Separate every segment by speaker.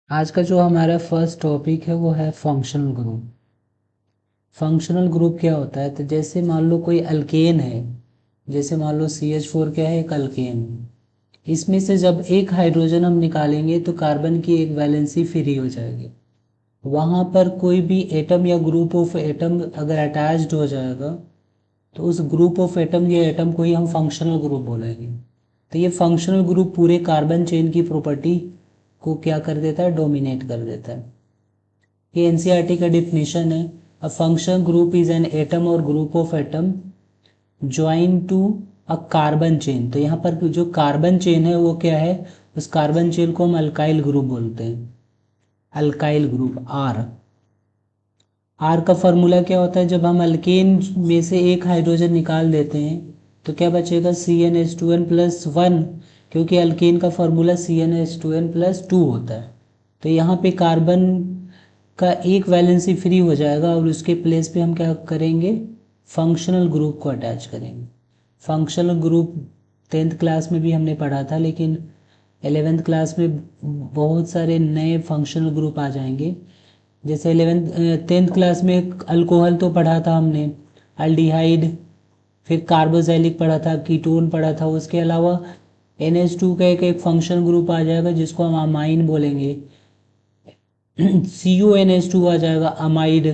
Speaker 1: आज का जो हमारा फर्स्ट टॉपिक है वो है फंक्शनल ग्रुप। फंक्शनल ग्रुप क्या होता है? तो जैसे मान लो कोई अल्केन है, जैसे मान लो CH4 क्या है, एक अल्केन है। इसमें से जब एक हाइड्रोजन हम निकालेंगे तो कार्बन की एक वैलेंसी फ्री हो जाएगी। वहाँ पर कोई भी एटम या ग्रुप ऑफ एटम अगर अटैच्ड हो जाएगा तो उस ग्रुप ऑफ एटम या एटम को ही हम फंक्शनल ग्रुप बोलेंगे। तो ये फंक्शनल ग्रुप पूरे कार्बन चेन की प्रॉपर्टी को क्या कर देता है? डोमिनेट कर देता है। ये एनसीईआरटी का डिफिनेशन है। A functional group is an atom or group of atom join to a carbon chain. तो यहाँ पर जो कार्बन चेन है वो क्या है? उस कार्बन चेन को हम अल्काइल ग्रुप बोलते हैं। Alkyl group R. आर का फॉर्मूला क्या होता है? जब हम अल्केन में से एक हाइड्रोजन निकाल देते हैं तो क्या बचेगा? CnH2n+1, क्योंकि अल्केन का फॉर्मूला CnH2n+2 होता है। तो यहाँ पे कार्बन का एक वैलेंसी फ्री हो जाएगा और उसके प्लेस पे हम क्या करेंगे? फंक्शनल ग्रुप को अटैच करेंगे। फंक्शनल ग्रुप 10th क्लास में भी हमने पढ़ा था, लेकिन 11th क्लास में बहुत सारे नए फंक्शनल ग्रुप आ जाएंगे। जैसे 10th क्लास में अल्कोहल तो पढ़ा था हमने, अल्डिहाइड, फिर कार्बोक्सिलिक पढ़ा था, कीटोन पढ़ा था। उसके अलावा NH2 का एक फंक्शन ग्रुप आ जाएगा जिसको हम अमाइन बोलेंगे। CuNH2 आ जाएगा, अमाइड।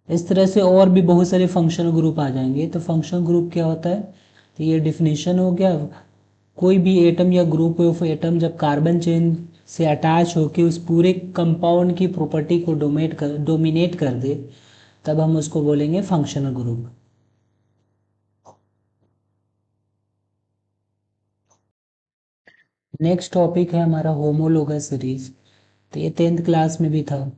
Speaker 1: इस तरह से और भी बहुत सारे फंक्शनल ग्रुप आ जाएंगे। तो फंक्शनल ग्रुप क्या होता है? तो ये डिफिनेशन हो गया। कोई भी एटम या ग्रुप ऑफ एटम जब कार्बन चेन से अटैच होकर उस पूरे कंपाउंड की प्रॉपर्टी को डोमिनेट कर दे, तब हम उसको बोलेंगे फंक्शनल ग्रुप। नेक्स्ट टॉपिक है हमारा होमोलोगस सीरीज। तो ये 10th क्लास में भी था।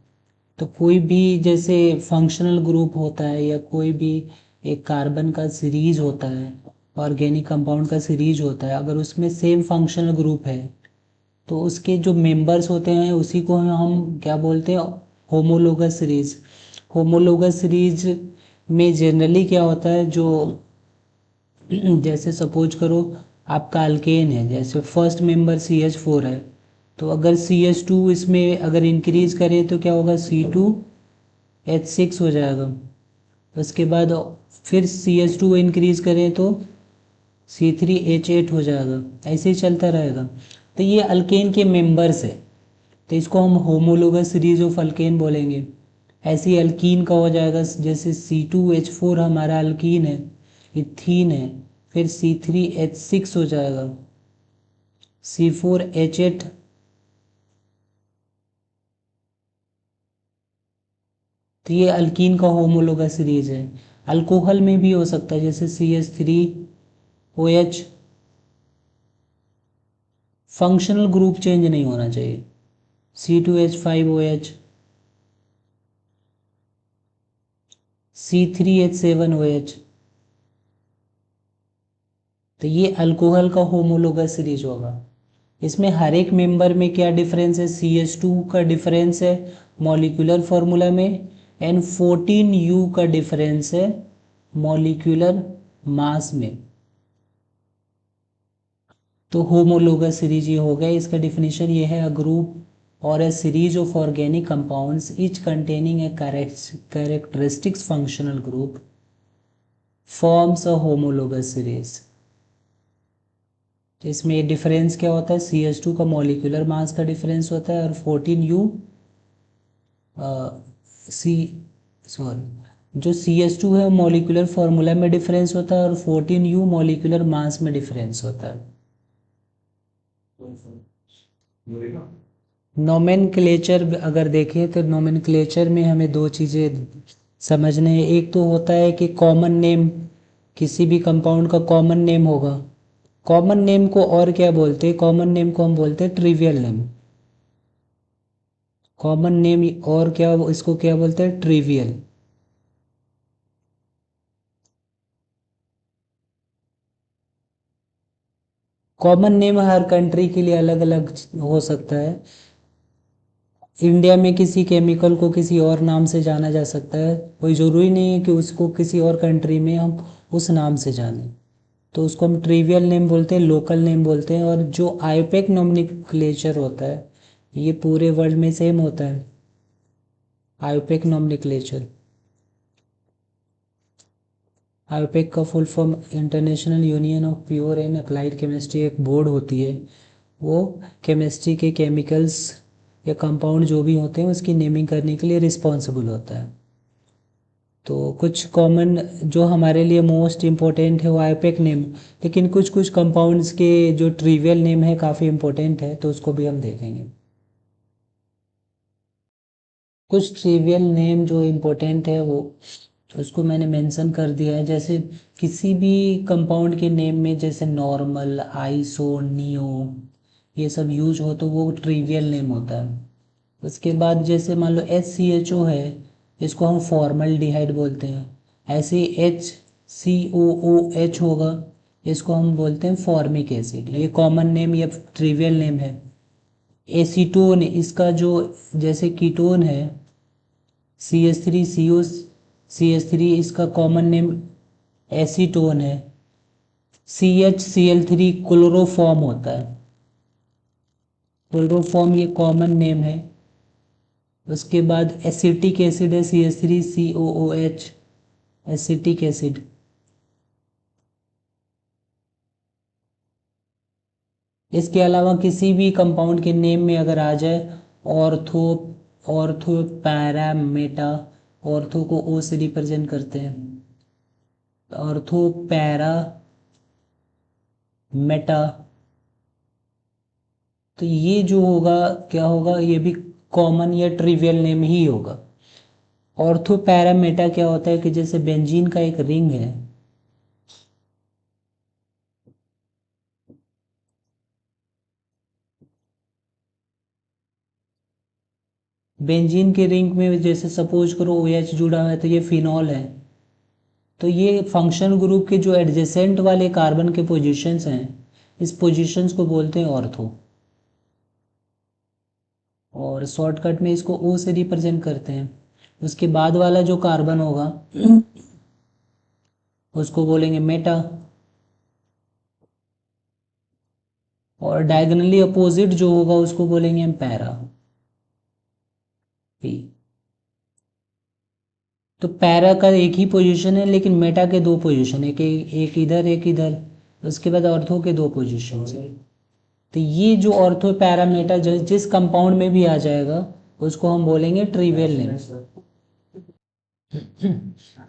Speaker 1: तो कोई भी जैसे फंक्शनल ग्रुप होता है या कोई भी एक कार्बन का सीरीज होता है, ऑर्गेनिक कंपाउंड का सीरीज होता है, अगर उसमें सेम फंक्शनल ग्रुप है तो उसके जो मेंबर्स होते हैं उसी को हम क्या बोलते हैं? Homologous series. होमोलोगस सीरीज में जनरली क्या होता है, जो जैसे सपोज करो आपका अल्केन है, जैसे फर्स्ट मेंबर CH4 है, तो अगर CH2 इसमें अगर इंक्रीज करें तो क्या होगा? C2H6 हो जाएगा। उसके बाद फिर CH2 इंक्रीज करें तो C3H8 हो जाएगा। ऐसे ही चलता रहेगा। तो ये अल्केन के मेंबर्स है, तो इसको हम होमोलोगस सीरीज ऑफ अल्केन बोलेंगे। ऐसे ही अल्कीन का हो जाएगा, जैसे C2H4 हमारा अल्कीन है, इथीन है, फिर C3H6 हो जाएगा, C4H8। तो ये अल्कीन का होमोलोगस सीरीज है। अल्कोहल में भी हो सकता है, जैसे CH3OH। फंक्शनल ग्रुप चेंज नहीं होना चाहिए। C2H5OH, C3H7OH। तो ये अल्कोहल का होमोलोगस सीरीज होगा। इसमें हर एक मेंबर में क्या डिफरेंस है? CH2 का डिफरेंस है मॉलिक्यूलर फार्मूला में, एंड 14U का डिफरेंस है मॉलिक्यूलर मास में। तो होमोलोगस सीरीज ये हो गया। इसका डिफिनीशन ये है: अ ग्रुप और a series of organic compounds each containing A characteristics functional group forms a homologous series. तो इसमें डिफरेंस क्या होता है? CH2 का मॉलिक्यूलर मास का डिफरेंस होता है, और 14U सी सॉरी जो CH2 है मॉलिक्यूलर फार्मूला में डिफरेंस होता है, और 14U मॉलिक्यूलर मास में डिफरेंस होता है। नोमेनक्लेचर अगर देखें तो नोमेनक्लेचर में हमें दो चीज़ें समझने हैं। एक तो होता है कि कॉमन नेम, किसी भी कंपाउंड का कॉमन नेम होगा। कॉमन नेम को और क्या बोलते हैं? कॉमन नेम को हम बोलते हैं ट्रिवियल नेम। कॉमन नेम और क्या, इसको क्या बोलते हैं? ट्रिवियल। कॉमन नेम हर कंट्री के लिए अलग अलग हो सकता है। इंडिया में किसी केमिकल को किसी और नाम से जाना जा सकता है, कोई ज़रूरी नहीं है कि उसको किसी और कंट्री में हम उस नाम से जानें। तो उसको हम ट्रिवियल नेम बोलते हैं, लोकल नेम बोलते हैं। और जो आईयूपैक नोमेनक्लेचर होता है, ये पूरे वर्ल्ड में सेम होता है आईयूपीएसी नॉमेनक्लेचर। आईयूपीएसी का full form international union of pure and applied chemistry, एक बोर्ड होती है, वो केमिस्ट्री के केमिकल्स या कंपाउंड जो भी होते हैं उसकी नेमिंग करने के लिए रिस्पॉन्सिबल होता है। तो कुछ कॉमन जो हमारे लिए मोस्ट इम्पोर्टेंट है वो आईयूपीएसी नेम, लेकिन कुछ कुछ कंपाउंड्स के जो ट्रिवियल नेम है काफ़ी इम्पोर्टेंट है, तो उसको भी हम देखेंगे। कुछ ट्रिवियल नेम जो इम्पोर्टेंट है वो उसको मैंने मेंशन कर दिया है। जैसे किसी भी कंपाउंड के नेम में जैसे नॉर्मल, आइसो, नियो ये सब यूज हो तो वो ट्रिवियल नेम होता है। उसके बाद जैसे मान लो HCHO है, इसको हम फॉर्मल्डिहाइड बोलते हैं। ऐसे ही HCOOH होगा, इसको हम बोलते हैं फॉर्मिक एसिड। ये कॉमन नेम या ट्रिवियल नेम है। एसीटोन, इसका जो जैसे कीटोन है CH3CO CH3, इसका कॉमन नेम एसीटोन है। CHCl3 क्लोरोफॉर्म होता है, क्लोरोफॉर्म ये कॉमन नेम है। उसके बाद एसिटिक एसिड है CH3COOH, एसिटिक एसिड। इसके अलावा किसी भी कंपाउंड के नेम में अगर आ जाए ortho, ortho, para, Meta, ortho को O से रिप्रेजेंट करते हैं, ऑर्थो, पैरा, मेटा, तो ये जो होगा क्या होगा, ये भी कॉमन या ट्रिवियल नेम ही होगा। ऑर्थो, पैरा, मेटा क्या होता है कि जैसे बेंजीन का एक रिंग है, बेंजीन के रिंग में जैसे सपोज करो OH जुड़ा है तो ये फिनॉल है। तो ये फंक्शन ग्रुप के जो एडजेसेंट वाले कार्बन के पोजीशंस हैं, इस पोजीशंस को बोलते हैं ऑर्थो, और शॉर्टकट में इसको O से रिप्रेजेंट करते हैं। उसके बाद वाला जो कार्बन होगा उसको बोलेंगे मेटा, और डायगोनली अपोजिट जो होगा उसको बोलेंगे हम पैरा, पी। तो पैरा का एक ही पोजीशन है लेकिन मेटा के दो पोजीशन है, एक इधर एक इधर। उसके बाद ऑर्थो के दो पोजीशन है। तो ये जो ऑर्थो, पैरा, मेटा जिस कंपाउंड में भी आ जाएगा उसको हम बोलेंगे ट्रिवियल नेम।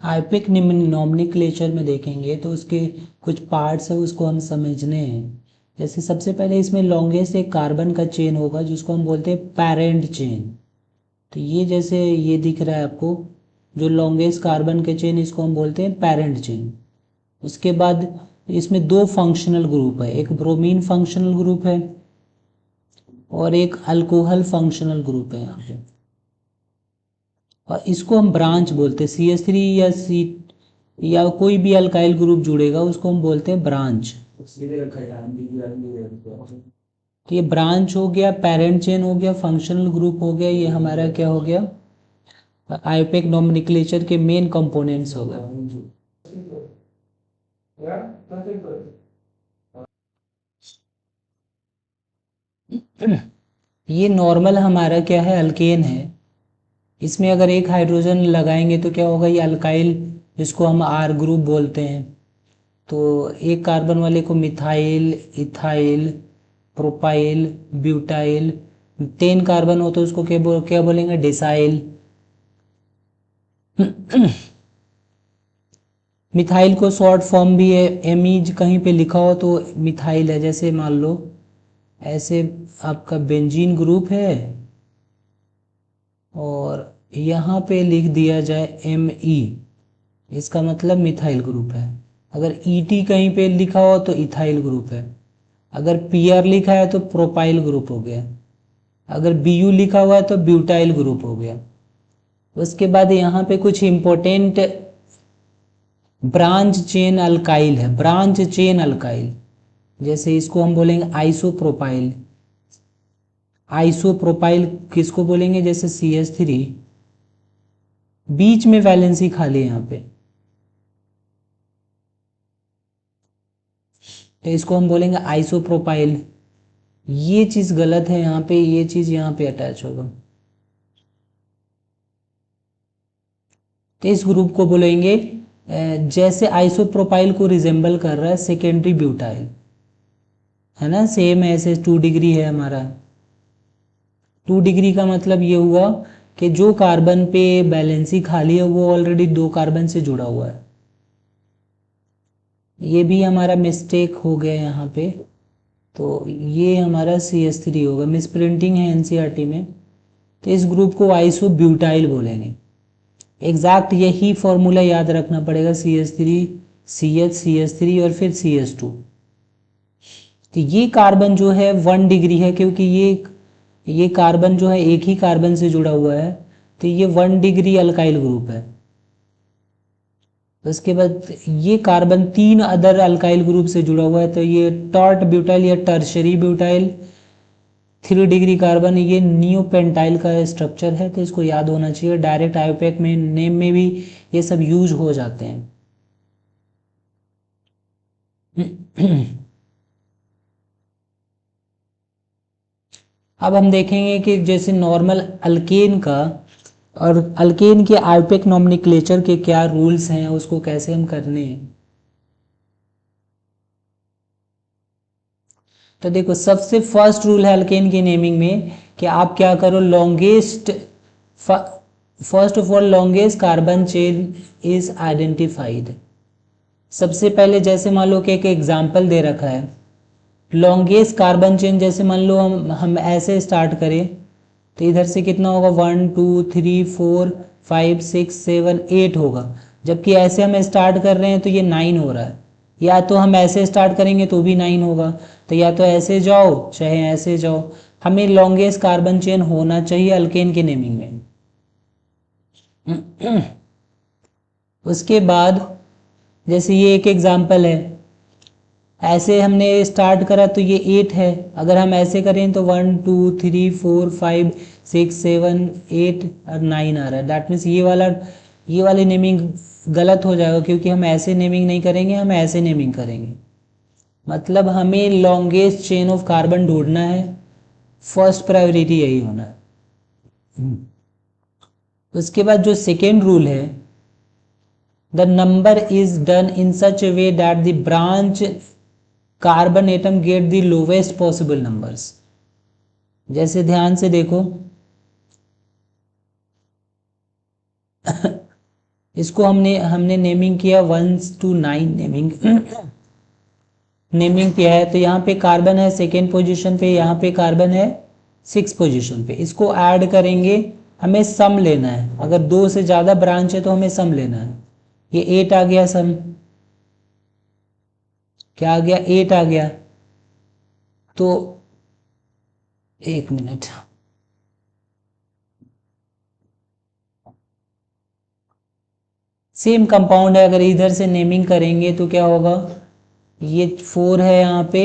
Speaker 1: आईयूपीएसी नॉमेनक्लेचर में देखेंगे तो उसके कुछ पार्ट्स है उसको हम समझने हैं। जैसे सबसे पहले इसमें लॉन्गेस्ट एक कार्बन का चेन होगा जिसको हम बोलते हैं पेरेंट चेन। तो ये जैसे ये दिख रहा है आपको, जो लॉन्गेस्ट कार्बन के चेन इसको हम बोलते हैं पेरेंट चेन। उसके बाद इसमें दो फंक्शनल ग्रुप है, एक ब्रोमीन फंक्शनल ग्रुप है और एक अल्कोहल फंक्शनल ग्रुप है यहाँ पे, और इसको हम ब्रांच बोलते हैं। CH3 या C या कोई भी अल्काइल ग्रुप जुड़ेगा उसको हम बोलते हैं ब्रांच। तो ये ब्रांच हो गया, पेरेंट चेन हो गया, फंक्शनल ग्रुप हो गया, ये हमारा क्या हो गया, आईयूपीएसी नॉमेनक्लेचर के मेन कंपोनेंट्स हो गए। ये नॉर्मल हमारा क्या है, अल्केन है। इसमें अगर एक हाइड्रोजन लगाएंगे तो क्या होगा, ये अल्काइल, जिसको हम R ग्रुप बोलते हैं। तो एक कार्बन वाले को methyl, ethyl, propyl, butyl. 10 carbon हो तो उसको क्या बोलेंगे, डिसाइल। मिथाइल को शॉर्ट फॉर्म भी है, एमीज कहीं पे लिखा हो तो मिथाइल है। जैसे मान लो ऐसे आपका बेंजीन ग्रुप है और यहाँ पे लिख दिया जाए Me, इसका मतलब मिथाइल ग्रुप है। अगर ET कहीं पे लिखा हो तो इथाइल ग्रुप है। अगर PR लिखा है तो प्रोपाइल ग्रुप हो गया। अगर BU लिखा हुआ है तो ब्यूटाइल ग्रुप हो गया। उसके बाद यहाँ पे कुछ इम्पोर्टेंट ब्रांच चेन अल्काइल है, ब्रांच चेन अल्काइल। जैसे इसको हम बोलेंगे आइसोप्रोपाइल। आइसोप्रोपाइल किसको बोलेंगे, जैसे CH3 बीच में वैलेंसी खाली है यहाँ पे, तो इसको हम बोलेंगे आइसोप्रोपाइल। ये चीज गलत है यहाँ पे, ये चीज यहाँ पे अटैच होगा। तो इस ग्रुप को बोलेंगे जैसे आइसोप्रोपाइल को रिजेंबल कर रहा है सेकेंडरी ब्यूटाइल, है ना, सेम ऐसे 2 डिग्री है हमारा। 2 डिग्री का मतलब ये हुआ कि जो कार्बन पे वैलेंसी खाली है वो ऑलरेडी 2 कार्बन से जुड़ा हुआ है। ये भी हमारा मिस्टेक हो गया यहाँ पे, तो ये हमारा CH3 होगा, मिस प्रिंटिंग है NCERT में। तो इस ग्रुप को आइसोब्यूटाइल बोलेंगे। एग्जैक्ट यही फॉर्मूला याद रखना पड़ेगा, CH3 CH CH3 और फिर CH2। तो ये कार्बन जो है 1 डिग्री है, क्योंकि ये कार्बन जो है एक ही कार्बन से जुड़ा हुआ है, तो ये 1 डिग्री अल्काइल ग्रुप है। उसके बाद ये कार्बन 3 अदर अल्काइल ग्रुप से जुड़ा हुआ है, तो ये टॉर्ट ब्यूटाइल या टर्शरी ब्यूटाइल 3 डिग्री कार्बन, ये नियोपेंटाइल का स्ट्रक्चर है, तो इसको याद होना चाहिए। डायरेक्ट आयोपेक में नेम में भी ये सब यूज हो जाते हैं। अब हम देखेंगे कि जैसे नॉर्मल अल्केन का और अल्केन के आयोपेक नॉमेनक्लेचर के क्या रूल्स हैं, उसको कैसे हम करने हैं। तो देखो, सबसे फर्स्ट रूल है अल्केन की नेमिंग में कि आप क्या करो, longest, first of all longest carbon chain is identified. सबसे पहले जैसे मान लो कि एक एग्जांपल दे रखा है, लॉन्गेस्ट कार्बन चेन, जैसे मान लो हम ऐसे स्टार्ट करें, तो इधर से कितना होगा, 1 2 3 4 5 6 7 8 होगा। जबकि ऐसे हम स्टार्ट कर रहे हैं तो ये 9 हो रहा है। या तो हम ऐसे स्टार्ट करेंगे तो भी 9 होगा, तो या तो ऐसे जाओ चाहे ऐसे जाओ, हमें लॉन्गेस्ट कार्बन चेन होना चाहिए अल्केन के नेमिंग में। उसके बाद जैसे ये एक एग्जांपल है, ऐसे हमने स्टार्ट करा तो ये 8 है, अगर हम ऐसे करें तो 1 2 3 4 5 6 7 8 और 9 आ रहा है। दैट मीन्स ये वाली नेमिंग गलत हो जाएगा, क्योंकि हम ऐसे नेमिंग नहीं करेंगे, हम ऐसे नेमिंग करेंगे। मतलब हमें लॉन्गेस्ट चेन ऑफ कार्बन ढूंढना है, फर्स्ट प्रायोरिटी यही होना है। उसके बाद जो सेकेंड रूल है, the number is done in such A way that the branch carbon atom get the lowest possible numbers. जैसे ध्यान से देखो, इसको हमने नेमिंग किया 1 to 9 नेमिंग किया है, तो यहाँ पे कार्बन है सेकेंड पोजीशन पे, यहाँ पे कार्बन है 6 पोजीशन पे। इसको ऐड करेंगे, हमें सम लेना है, अगर 2 से ज़्यादा ब्रांच है तो हमें सम लेना है। ये 8 आ गया सम, क्या आ गया, 8 आ गया। तो 1 मिनट, सेम कंपाउंड है, अगर इधर से नेमिंग करेंगे तो क्या होगा, ये 4 है यहाँ पे,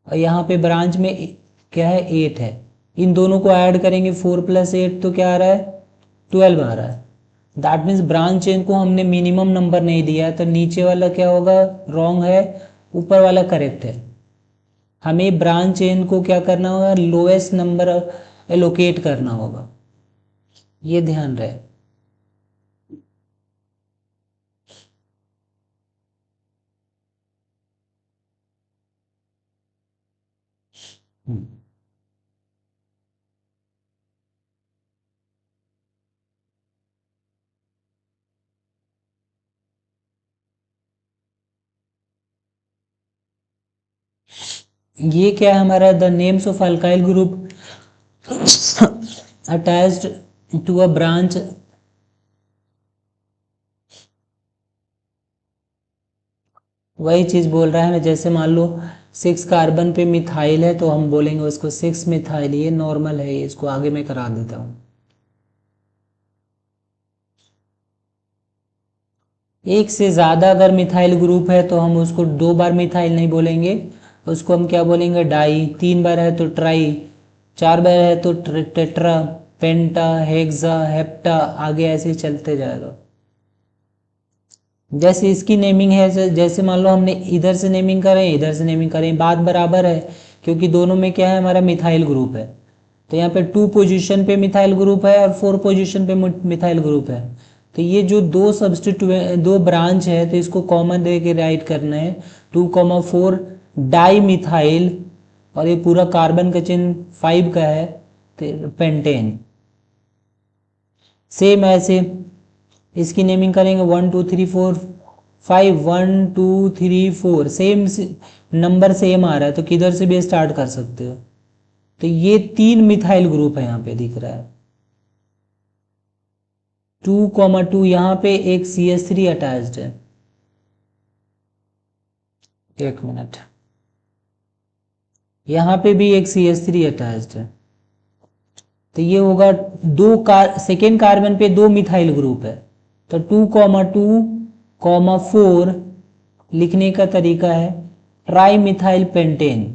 Speaker 1: और यहाँ पे ब्रांच में क्या है, 8 है। इन दोनों को ऐड करेंगे, 4 + 8 तो क्या आ रहा है, 12 आ रहा है। दैट मीन्स ब्रांच चेन को हमने मिनिमम नंबर नहीं दिया है, तो नीचे वाला क्या होगा, रॉन्ग है, ऊपर वाला करेक्ट है। हमें ब्रांच चेन को क्या करना होगा, लोएस्ट नंबर एलोकेट करना होगा, ये ध्यान रहे। ये क्या है हमारा, the names of alkyl group attached to a branch, वही चीज बोल रहा है। जैसे मान लो 6 कार्बन पे मिथाइल है, तो हम बोलेंगे उसको 6 मिथाइल, ये नॉर्मल है, इसको आगे मैं करा देता हूँ। एक से ज़्यादा अगर मिथाइल ग्रुप है तो हम उसको 2 बार मिथाइल नहीं बोलेंगे, उसको हम क्या बोलेंगे, डाई। 3 बार है तो ट्राई, 4 बार है तो टेट्रा, पेंटा, हेक्सा, हेप्टा, आगे ऐसे चलते जाएगा। जैसे इसकी नेमिंग है, जैसे मान लो हमने इधर से नेमिंग करें, इधर से नेमिंग करें, बात बराबर है, क्योंकि दोनों में क्या है, हमारा मिथाइल ग्रुप है। तो यहाँ पे 2 पोजीशन पे मिथाइल ग्रुप है और 4 पोजीशन पे मिथाइल ग्रुप है। तो ये जो दो ब्रांच है, तो इसको कॉमन दे के राइट करना है, 2,4 डाई मिथाइल, और ये पूरा कार्बन का चिन्ह 5 का है, तो पेंटेन। सेम ऐसे इसकी नेमिंग करेंगे 1 2 3 4 5, 1 2 3 4, सेम नंबर सेम आ रहा है, तो किधर से भी स्टार्ट कर सकते हो। तो ये 3 मिथाइल ग्रुप है, यहाँ पे दिख रहा है 2,2, यहाँ पे एक CH3 अटैच्ड है। एक मिनट, यहाँ पे भी एक CH3 अटैच्ड है। तो ये होगा सेकेंड कार्बन पे 2 मिथाइल ग्रुप है, तो 2,2,4 लिखने का तरीका है tri methyl pentane.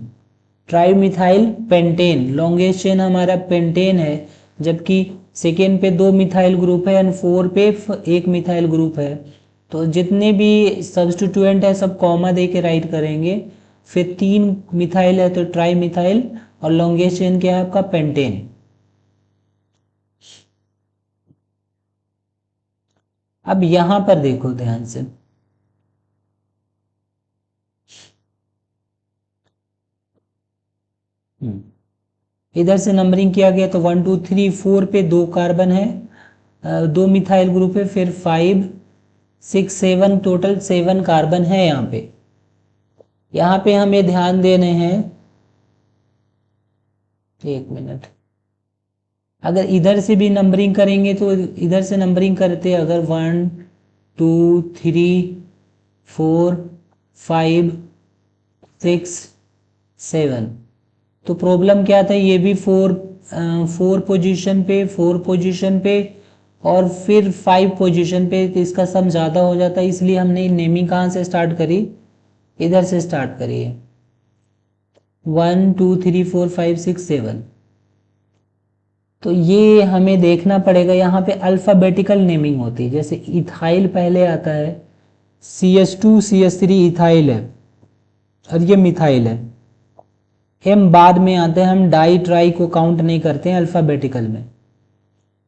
Speaker 1: Tri methyl pentane longest chain हमारा पेंटेन है, जबकि सेकेंड पे 2 मिथाइल ग्रुप है एंड 4 पे एक मिथाइल ग्रुप है। तो जितने भी सब्स्टिट्यूएंट है सब कॉमा दे के राइट करेंगे। फिर 3 मिथाइल है तो ट्राई मिथाइल, और लॉन्गेस्ट चेन क्या है आपका पेंटेन। अब यहां पर देखो ध्यान से, इधर से नंबरिंग किया गया तो 1 2 3 4 पे 2 कार्बन है, 2 मिथाइल ग्रुप है, फिर 5 6 7, टोटल 7 कार्बन है यहाँ पे। यहाँ पे हमें ध्यान देने हैं, एक मिनट, अगर इधर से भी नंबरिंग करेंगे तो इधर से नंबरिंग करते अगर 1 2 3 4 5 6 7, तो प्रॉब्लम क्या था, ये भी 4 पोजीशन पे, 4 पोजीशन पे, और फिर 5 पोजीशन पे, तो इसका सम ज़्यादा हो जाता है, इसलिए हमने नेमिंग कहाँ से स्टार्ट करी, इधर से स्टार्ट करी है 1 2 3 4 5 6 7। तो ये हमें देखना पड़ेगा, यहाँ पे अल्फ़ाबेटिकल नेमिंग होती है, जैसे इथाइल पहले आता है, CH2 CH3 इथाइल है, और ये मिथाइल है, एम बाद में आते हैं, हम डाई ट्राई को काउंट नहीं करते हैं अल्फ़ाबेटिकल में।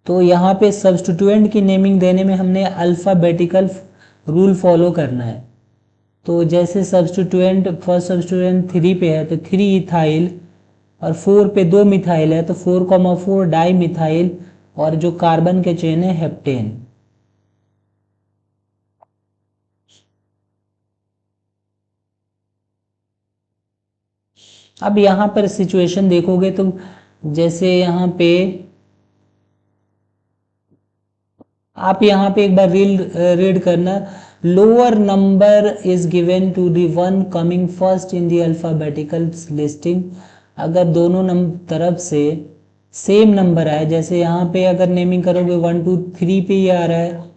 Speaker 1: तो यहाँ पे सब्स्टिट्यूएंट की नेमिंग देने में हमने अल्फ़ाबेटिकल रूल फॉलो करना है। तो जैसे सब्स्टिट्यूएंट, फर्स्ट सब्स्टिट्यूएंट 3 पे है तो 3 इथाइल, और 4 पे 2 मिथाइल है तो 4,4 डाई मिथाइल, और जो कार्बन के चेन है हेप्टेन। अब यहाँ पर सिचुएशन देखोगे तो जैसे यहाँ पे आप यहाँ पे एक बार रीड करना, lower number is given to the one coming first in the alphabetical listing. अगर दोनों तरफ से सेम नंबर आए, जैसे यहाँ पे अगर नेमिंग करोगे 1 2 3 पे ये आ रहा है,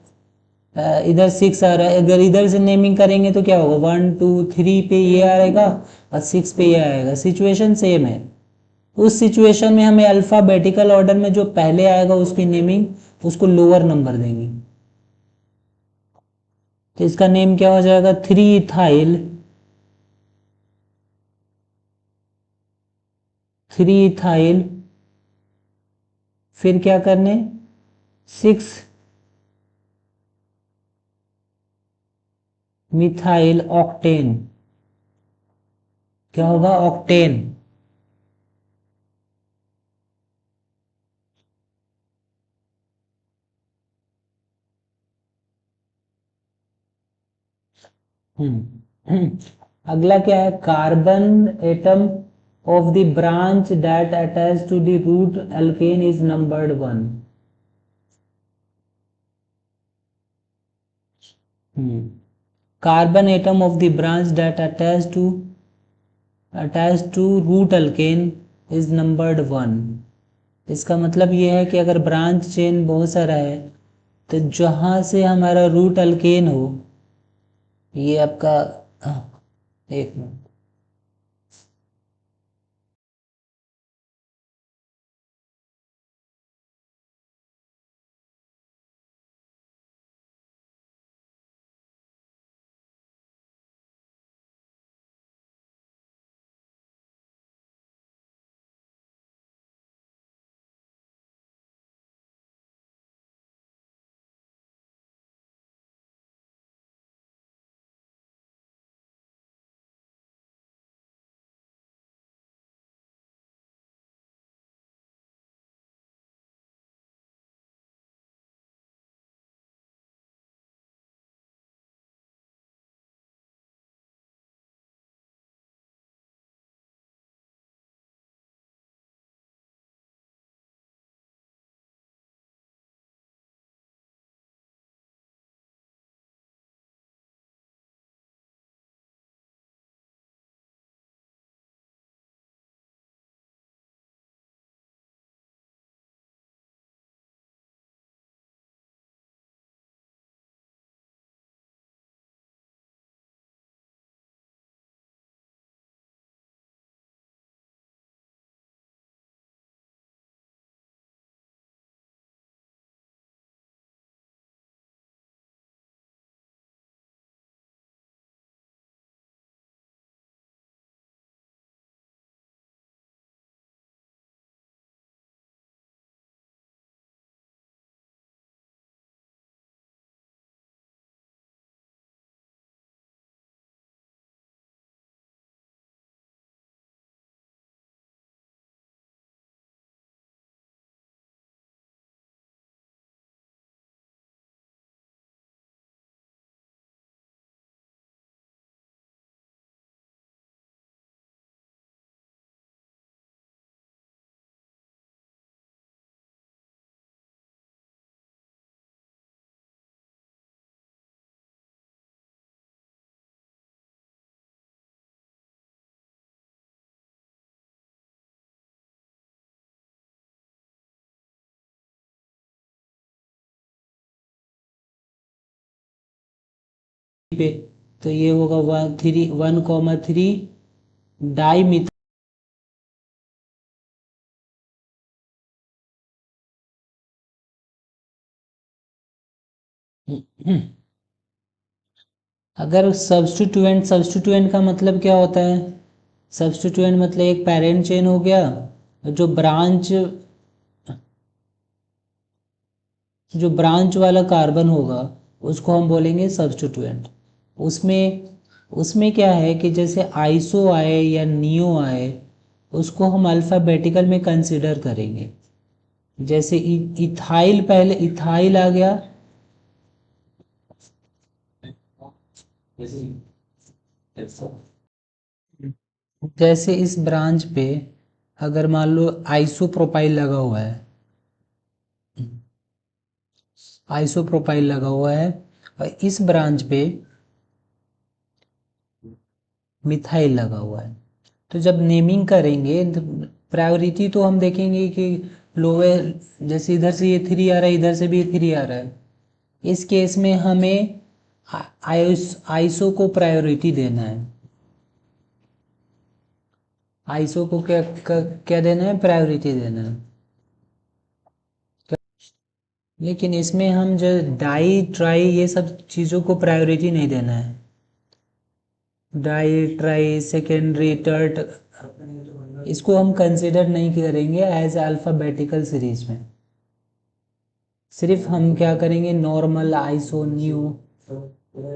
Speaker 1: इधर 6 आ रहा है, अगर इधर से नेमिंग करेंगे तो क्या होगा, 1 2 3 पे ये आएगा और 6 पे ये आएगा, सिचुएशन सेम है। उस सिचुएशन में हमें अल्फाबेटिकल ऑर्डर में जो पहले आएगा उसकी नेमिंग, उसको लोअर नंबर देंगे। तो इसका नेम क्या हो जाएगा, 3 इथाइल, 3 इथाइल, फिर क्या करने, 6 मिथाइल ऑक्टेन, क्या होगा, ऑक्टेन। अगला क्या है, carbon atom of the branch that attach to the root alkane is numbered 1। Carbon atom of the branch that attached to root alkane is numbered 1। इसका मतलब ये है कि अगर ब्रांच चेन बहुत सारा है, तो जहाँ से हमारा रूट अल्केन हो, ये आपका, एक मिनट, पे, तो ये होगा 1,3 डाई मिथाइल। अगर सब्स्टिट्यूएंट का मतलब क्या होता है? सब्स्टिट्यूएंट मतलब एक पेरेंट चेन हो गया, जो ब्रांच वाला कार्बन होगा उसको हम बोलेंगे सब्स्टिट्यूएंट। उसमें उसमें क्या है कि जैसे आइसो आए या नियो आए, उसको हम अल्फ़ाबेटिकल में कंसिडर करेंगे। जैसे इथाइल, पहले इथाइल आ गया, जैसे इस ब्रांच पे अगर मान लो आइसोप्रोपाइल लगा हुआ है और इस ब्रांच पे मिथाइल लगा हुआ है, तो जब नेमिंग करेंगे तो प्रायोरिटी तो हम देखेंगे कि लोअर, जैसे इधर से ये 3 आ रहा है, इधर से भी 3 आ रहा है, इस केस में हमें आइसो को प्रायोरिटी देना है। आइसो को क्या देना है? प्रायोरिटी देना है। लेकिन इसमें हम जो डाई ट्राई ये सब चीज़ों को प्रायोरिटी नहीं देना है। डाई ट्राई सेकेंडरी टर्ट, इसको हम कंसिडर नहीं करेंगे एज अल्फ़ाबेटिकल सीरीज में। सिर्फ हम क्या करेंगे, नॉर्मल, आइसो, न्यू।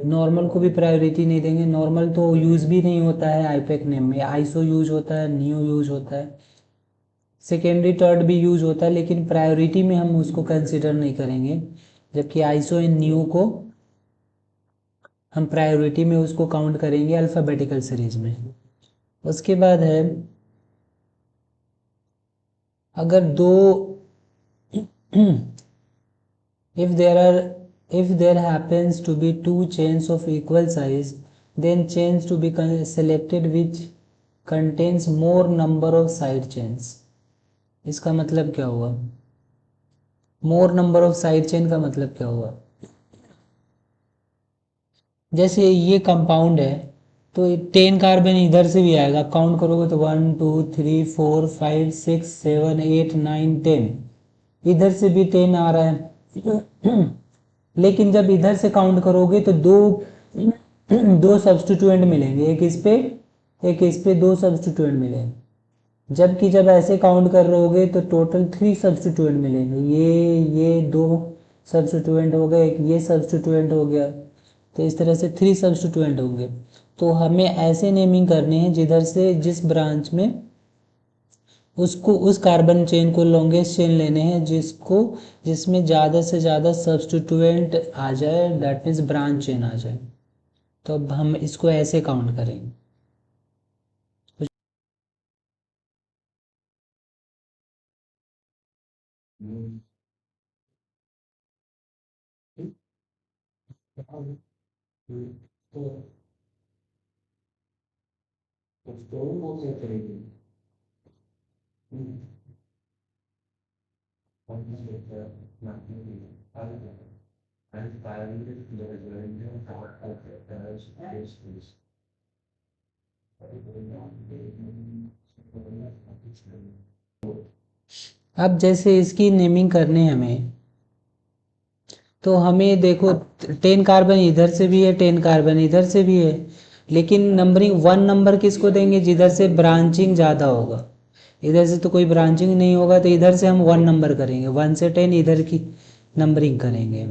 Speaker 1: नॉर्मल को भी प्रायोरिटी नहीं देंगे, नॉर्मल तो यूज़ भी नहीं होता है आईपैक नेम में। आइसो यूज होता है, न्यू यूज होता है, सेकेंडरी टर्ड भी यूज होता है, लेकिन प्रायोरिटी में हम उसको कंसिडर नहीं करेंगे। जबकि आइसो एंड न्यू को हम प्रायोरिटी में उसको काउंट करेंगे अल्फ़ाबेटिकल सीरीज में। उसके बाद है, अगर दो if there are if there happens to be two chains of equal size, then chains to be selected which contains more number of side chains। इसका मतलब क्या हुआ? मोर नंबर ऑफ साइड चेन का मतलब क्या हुआ? जैसे ये कंपाउंड है तो 10 कार्बन इधर से भी आएगा, काउंट करोगे तो 1 2 3 4 5 6 7 8 9 10, इधर से भी 10 आ रहा है। लेकिन जब इधर से काउंट करोगे तो दो सब्स्टिट्यूएंट मिलेंगे, एक इस पे एक इस पे, दो सब्स्टिट्यूएंट मिलेंगे। जबकि जब ऐसे काउंट कर रहोगे तो टोटल 3 सब्स्टिट्यूएंट मिलेंगे। ये 2 सब्स्टिट्यूएंट हो गए, एक ये सब्स्टिट्यूएंट हो गया, तो इस तरह से 3 सब्स्टिट्यूएंट होंगे। तो हमें ऐसे नेमिंग करने हैं जिधर से जिस ब्रांच में उसको उस कार्बन चेन को लॉन्गेस्ट चेन लेने हैं जिसमें ज़्यादा से ज़्यादा सब्स्टिट्यूएंट आ जाए, दैट मीन्स ब्रांच चेन आ जाए। तो अब हम इसको ऐसे काउंट करेंगे। अब जैसे इसकी नेमिंग करनी है हमें, तो हमें देखो 10 कार्बन इधर से भी है, 10 कार्बन इधर से भी है, लेकिन नंबरिंग 1 नंबर किसको देंगे? जिधर से ब्रांचिंग ज़्यादा होगा। इधर से तो कोई ब्रांचिंग नहीं होगा, तो इधर से हम 1 नंबर करेंगे, 1 से 10 इधर की नंबरिंग करेंगे।